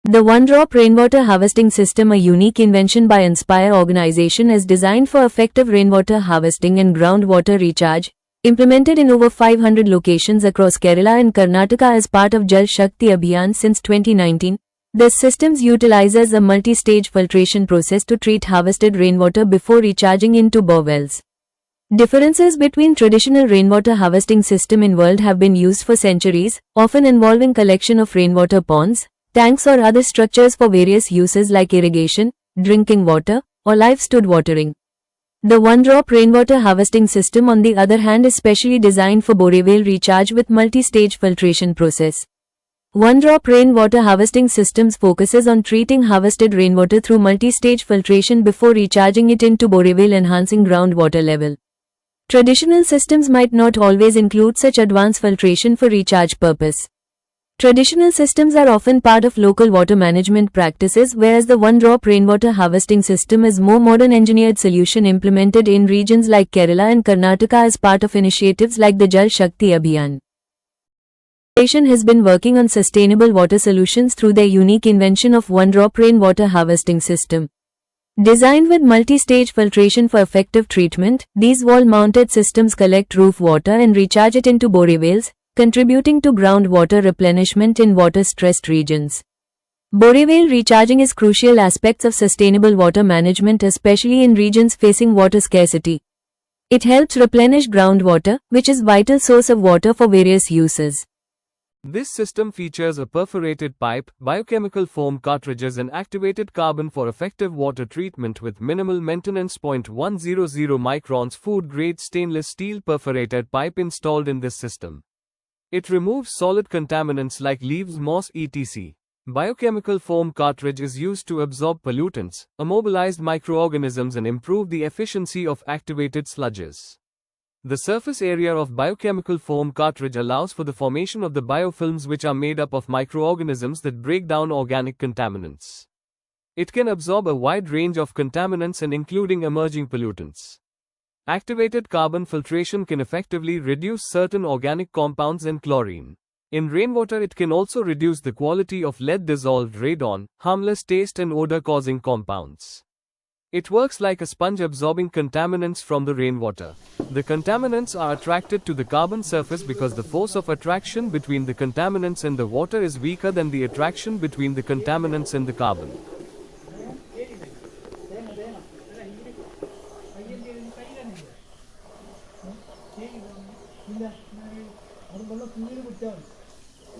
The One-Drop Rainwater Harvesting System, a unique invention by Inspire organization, is designed for effective rainwater harvesting and groundwater recharge, implemented in over 500 locations across Kerala and Karnataka as part of Jal Shakti Abhiyan since 2019. This system utilizes a multi-stage filtration process to treat harvested rainwater before recharging into borewells. Differences between traditional rainwater harvesting system in world have been used for centuries, often involving collection of rainwater ponds, tanks or other structures for various uses like irrigation, drinking water, or livestock watering. The One-Drop Rainwater Harvesting System, on the other hand, is specially designed for borewell recharge with multi-stage filtration process. One-Drop Rainwater Harvesting Systems focuses on treating harvested rainwater through multi-stage filtration before recharging it into borewell, enhancing groundwater level. Traditional systems might not always include such advanced filtration for recharge purpose. Traditional systems are often part of local water management practices, whereas the One-Drop Rainwater Harvesting System is more modern engineered solution implemented in regions like Kerala and Karnataka as part of initiatives like the Jal Shakti Abhiyan. The organization has been working on sustainable water solutions through their unique invention of One-Drop Rainwater Harvesting System. Designed with multi-stage filtration for effective treatment, these wall-mounted systems collect roof water and recharge it into borewells, contributing to groundwater replenishment in water-stressed regions. Borewell recharging is crucial aspects of sustainable water management, especially in regions facing water scarcity. It helps replenish groundwater, which is a vital source of water for various uses. This system features a perforated pipe, biochemical foam cartridges and activated carbon for effective water treatment with minimal maintenance. 100 microns food-grade stainless steel perforated pipe installed in this system. It removes solid contaminants like leaves, moss, etc. Biochemical foam cartridge is used to absorb pollutants, immobilized microorganisms and improve the efficiency of activated sludges. The surface area of biochemical foam cartridge allows for the formation of the biofilms, which are made up of microorganisms that break down organic contaminants. It can absorb a wide range of contaminants and including emerging pollutants. Activated carbon filtration can effectively reduce certain organic compounds and chlorine. In rainwater, it can also reduce the quality of lead-dissolved radon, harmless taste and odor-causing compounds. It works like a sponge absorbing contaminants from the rainwater. The contaminants are attracted to the carbon surface because the force of attraction between the contaminants and the water is weaker than the attraction between the contaminants and the carbon.